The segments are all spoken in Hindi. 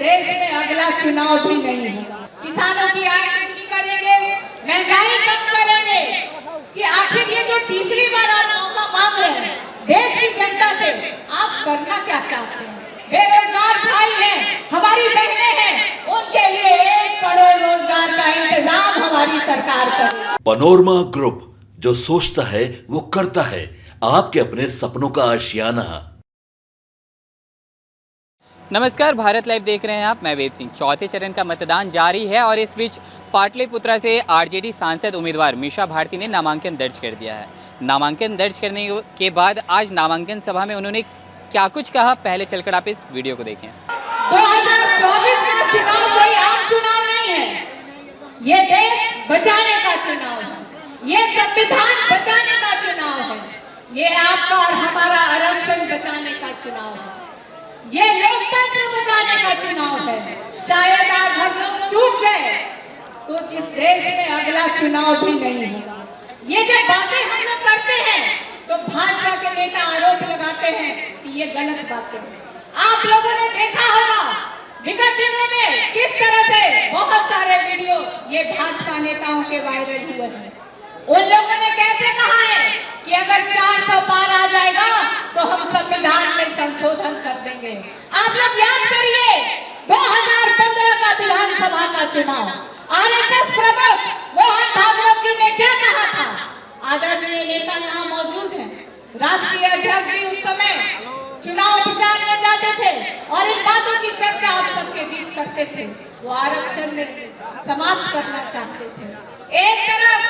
देश में अगला चुनाव भी नहीं होगा। किसानों की आय दुगनी करेंगे, महंगाई कम करेंगे। कि आखिर ये जो तीसरी बार आप मौका मांग रहे हैं देश की जनता से, आप करना क्या चाहते हैं? बेरोजगार भाई हैं, हमारी बहनें हैं, उनके लिए 1 करोड़ रोजगार का इंतजाम हमारी सरकार करे। पनोरमा ग्रुप, जो सोचता है वो करता है। आपके अपने सपनों का आशियाना। नमस्कार, भारत लाइव देख रहे हैं आप। मैं वेद सिंह। चौथे चरण का मतदान जारी है और इस बीच पाटलिपुत्रा से आरजेडी सांसद उम्मीदवार मीशा भारती ने नामांकन दर्ज कर दिया है। नामांकन दर्ज करने के बाद आज नामांकन सभा में उन्होंने क्या कुछ कहा, पहले चलकर आप इस वीडियो को देखें। 2024 का चुनाव कोई आम चुनाव नहीं है, ये देश बचाने का चुनाव है, ये संविधान बचाने का चुनाव है, ये आपका और हमारा आरक्षण बचाने का चुनाव है, ये लोकतंत्र बचाने का चुनाव है। शायद आज हम लोग चूक गए तो इस देश में अगला चुनाव भी नहीं होगा। ये जब बातें हम लोग करते हैं तो भाजपा के नेता आरोप लगाते हैं कि ये गलत बातें हैं। आप लोगों ने देखा होगा विगत दिनों में किस तरह से बहुत सारे वीडियो ये भाजपा नेताओं के वायरल हुए हैं। उन लोगों ने कैसे कहा है कि अगर 400 पार आ जाएगा तो हम संविधान में संशोधन कर देंगे। आप लोग याद करिए 2015 का विधानसभा का चुनाव, आरएसएस प्रमुख मोहन भागवत जी ने क्या कहा था? आदरणीय नेता यहाँ मौजूद हैं, राष्ट्रीय अध्यक्ष जी उस समय चुनाव प्रचार में जाते थे और इन बातों की चर्चा आप सबके बीच करते थे। वो आरक्षण समाप्त करना चाहते थे। एक तरफ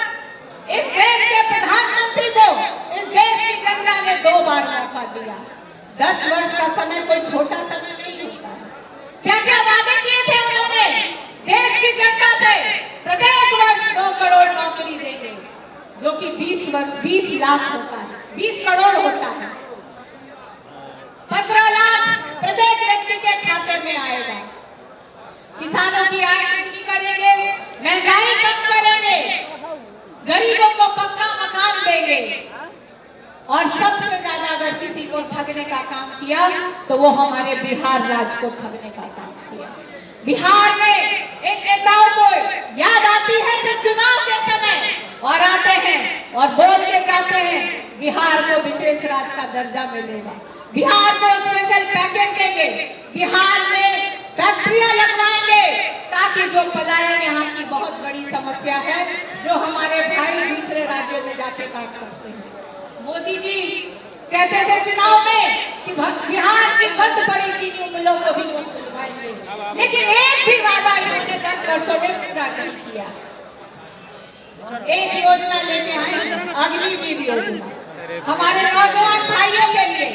इस देश के प्रधानमंत्री को इस देश की जनता ने 2 बार मौका दिया। 10 वर्ष का समय कोई छोटा समय नहीं होता है। क्या क्या वादे किए थे उन्होंने देश की जनता से? प्रत्येक वर्ष 2 करोड़ नौकरी देंगे, जो कि 20 लाख होता है, 20 करोड़ होता है। 15 लाख प्रत्येक व्यक्ति के खाते में आएगा। किसानों की आय दुगनी करेंगे, महंगाई कम करेंगे, गरीबों को पक्का मकान देंगे और सबसे ज्यादा अगर किसी को ठगने का काम किया तो वो हमारे बिहार राज्य को ठगने का काम किया। बिहार में इन नेताओं को याद आती है जब चुनाव के समय और आते हैं और बोल के जाते हैं बिहार को विशेष राज्य का दर्जा मिलेगा, बिहार को स्पेशल पैकेज देंगे, बिहार में फैक्ट्रियां लगवाएंगे ताकि जो पलायन यहाँ की बहुत बड़ी समस्या है, जो हमारे भाई दूसरे राज्यों में जाके काम करते हैं। मोदी जी कहते थे चुनाव में कि बिहार की बंद पड़ी चीनी मिलों को भी वो खुलवाएंगे, लेकिन एक भी वादा इन्होंने 10 वर्षों में पूरा नहीं किया। एक योजना लेके आए, अग्निवीर योजना, हमारे नौजवान भाइयों के लिए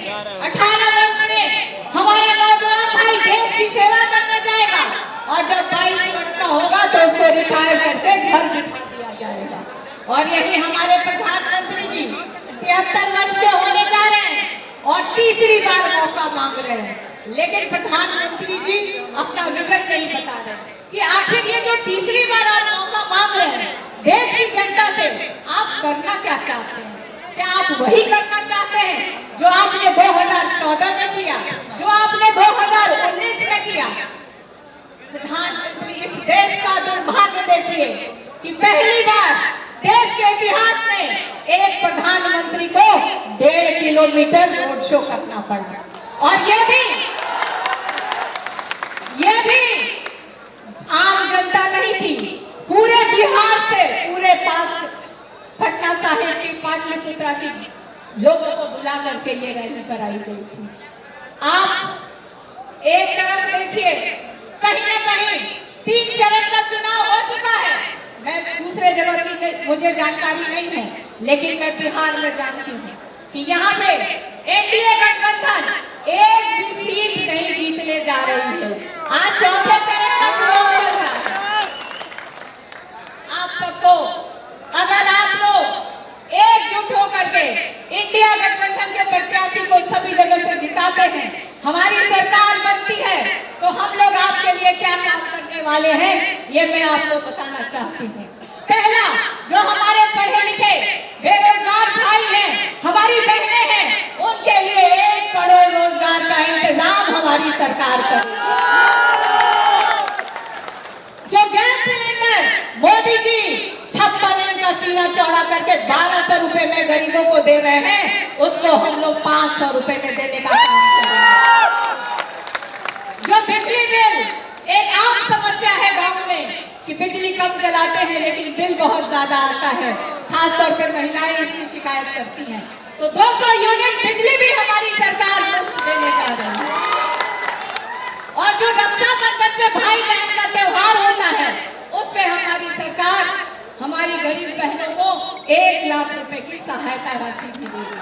18 वर्ष में हमारे नौजवान भाई देश की सेवा करने जाएगा और जब 22 वर्ष का होगा तो उसको रिटायर करके घर बिठा दिया जाएगा। और यही हमारे प्रधानमंत्री जी 73 वर्ष के होने जा रहे हैं और तीसरी बार मौका मांग रहे हैं, लेकिन प्रधानमंत्री जी अपना विजन नहीं बता रहे कि आखिर ये जो तीसरी बार आप मौका मांग रहे हैं देश की जनता से, आप करना क्या चाहते हैं? क्या आप वही करना चाहते हैं जो आपने 2014 में किया, जो आपने 2019 में किया? प्रधानमंत्री, इस देश का दुर्भाग्य देखिए कि पहली बार देश के इतिहास में एक प्रधानमंत्री को 1.5 किलोमीटर रोड शो करना पड़ा और ये भी आम जनता नहीं थी, पूरे बिहार से, पूरे पास पटना साहिब की पाटलिपुत्रा की लोगों को बुला करके ये रैली कराई गई थी। आप एक तरफ देखिए कहीं न कहीं 3 चरण का चुनाव हो चुका है। मैं दूसरे जगह की मुझे जानकारी नहीं है, लेकिन मैं बिहार में जानती हूँ कि यहाँ पे एनडीए गठबंधन एक भी सीट नहीं जीतने जा रही है। आज चौथे चरण का चुनाव चल रहा है। आप सबको, अगर आप लोग एकजुट होकर के इंडिया गठबंधन के प्रत्याशी को सभी जगह से जिताते हैं, हमारी सरकार बनती है, तो हम लोग आपके लिए क्या काम करने वाले हैं ये मैं आपको बताना चाहती हूँ। पहला, जो हमारे पढ़े लिखे बेरोजगार भाई हैं, हमारी बहनें हैं, उनके लिए 1 करोड़ रोजगार का इंतजाम हमारी सरकार करेगी। मोदी जी 56 इंच का सीना चौड़ा करके 1200 रुपए में गरीबों को दे रहे हैं, उसको हम लोग 500 रुपए में देने का काम कर रहे हैं। जो बिजली बिल एक आम समस्या है गांव में कि बिजली कम जलाते हैं लेकिन बिल बहुत ज्यादा आता है, खासतौर पे महिलाएं इसकी शिकायत करती हैं। तो 200 यूनिट बिजली भी हमारी सरकार मुफ्त देने जा रही है। और जो रक्षाबंधन पे भाई बहन का त्योहार होता है, उस पे हमारी सरकार हमारी गरीब बहनों को 1 लाख रुपए की सहायता राशि भी देगी।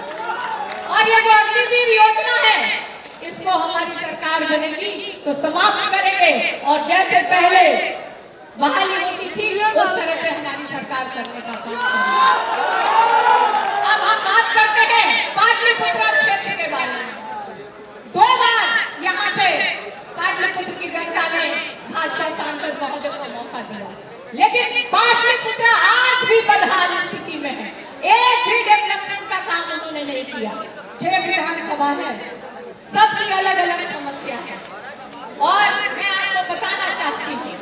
और ये जो अग्निवीर योजना है, इसको हमारी सरकार बनेगी तो समाप्त करेंगे, और जैसे पहले बहाली होती थी उस तरह से हमारी सरकार करने का काम करेगी। अब हम बात करते हैं पाटलिपुत्र क्षेत्र के बारे में। 2 बार यहाँ से पाटलिपुत्र की जनता ने भाजपा सांसद महोदय को मौका दिया, लेकिन पाटलिपुत्र आज भी बदहाल स्थिति में है। एक भी डेवलपमेंट का काम उन्होंने नहीं किया। 6 विधानसभा है, सबकी अलग अलग समस्या है। और मैं आपको बताना चाहती हूँ,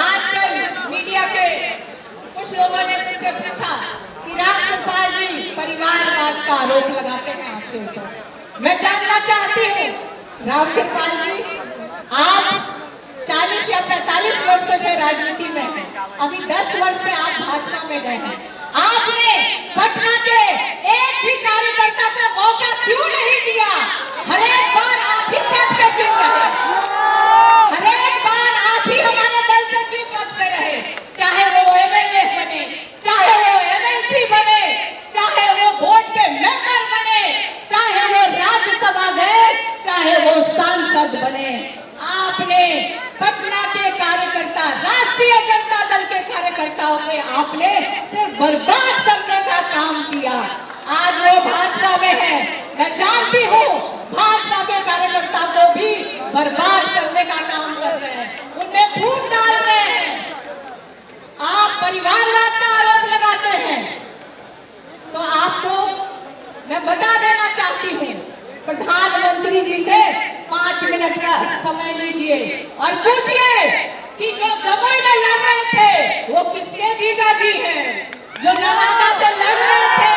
आजकल मीडिया के कुछ लोगों ने मुझसे पूछा कि रामकृपाल जी परिवारवाद का आरोप लगाते हैं आपके ऊपर। मैं जानना चाहती हूँ रामकृपाल जी, आप 40 या 45 वर्षों से राजनीति में हैं, अभी 10 वर्ष से आप भाजपा में गए हैं। आपने पटना के एक भी कार्यकर्ता को मौका क्यों नहीं दिया? हर एक बार आप ही पद पे क्यों रहे? हर एक बार आप ही हमारे दल से क्यों पद पे रहे? चाहे वो एमएलए बने, चाहे वो एमएलसी बने, चाहे वो बोर्ड के मेंबर बने, चाहे वो राज्यसभा गए, चाहे वो सांसद बने, आपने पटना के कार्यकर्ता, राष्ट्रीय जनता दल के कार्यकर्ताओं को आपने सिर्फ बर्बाद करने का काम किया। आज वो भाजपा में है, मैं जानती हूँ भाजपा के कार्यकर्ता को भी बर्बाद करने का काम कर रहे हैं, उनमें फूट डाल रहे हैं। आप परिवारवाद का आरोप लगाते हैं, तो आपको मैं बता देना चाहती हूँ, प्रधानमंत्री जी से 5 मिनट का समय लीजिए और पूछिए कि जो जमुई में लड़ रहे थे वो किसके जीजा जी हैं? जो नवादा से लड़ रहे थे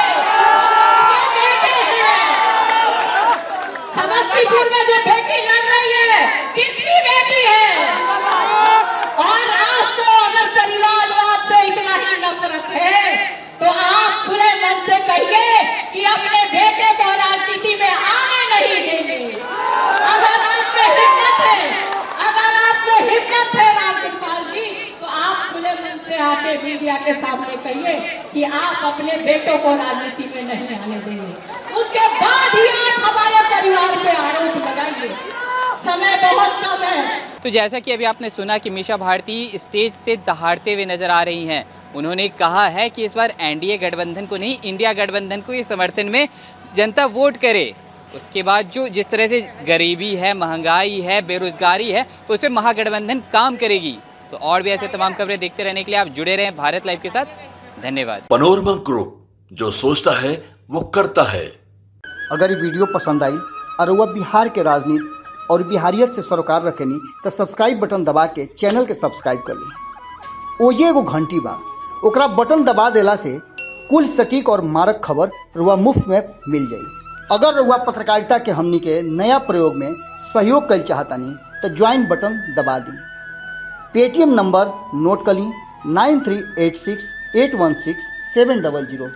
किसके बेटे हैं? समस्तीपुर में जो बेटी लड़ रही है किसकी बेटी है? और आपको अगर परिवारवाद से इतना ही नफरत है तो आप खुले मन से कहिए कि अपने बेटे को राजनीति में आने नहीं देंगे। अगर आप में हिम्मत है, अगर आपको हिम्मत है रामकृपाल जी, तो आप खुले मन से आके मीडिया के सामने कहिए कि आप अपने बेटों को राजनीति में नहीं आने देंगे। उसके बाद ही आप हमारे परिवार पे आरोप लगाइए। समय बहुत कम है। तो जैसा कि अभी आपने सुना कि मीशा भारती स्टेज से दहाड़ते हुए नजर आ रही हैं। उन्होंने कहा है कि इस बार एनडीए गठबंधन को नहीं, इंडिया गठबंधन को ये समर्थन में जनता वोट करे। उसके बाद जो जिस तरह से गरीबी है, महंगाई है, बेरोजगारी है, उस पर महागठबंधन काम करेगी। तो और भी ऐसे तमाम खबरें देखते रहने के लिए आप जुड़े रहें भारत लाइव के साथ। धन्यवाद। पनोरमा ग्रुप, जो सोचता है वो करता है। अगर ये वीडियो पसंद आई और वह बिहार के राजनीति और बिहारियत से सरोकार रखेनी तो सब्सक्राइब बटन दबा के चैनल के सब्सक्राइब कर ली। ओजे एगो घंटी बा, ओकरा बटन दबा देला से कुल सटीक और मारक खबर रुआ मुफ्त में मिल जाई। अगर रुआ पत्रकारिता के हमनी के नया प्रयोग में सहयोग कर चाहतानी तो ज्वाइन बटन दबा दी। पेटीएम नंबर नोट कर ली 9386816700।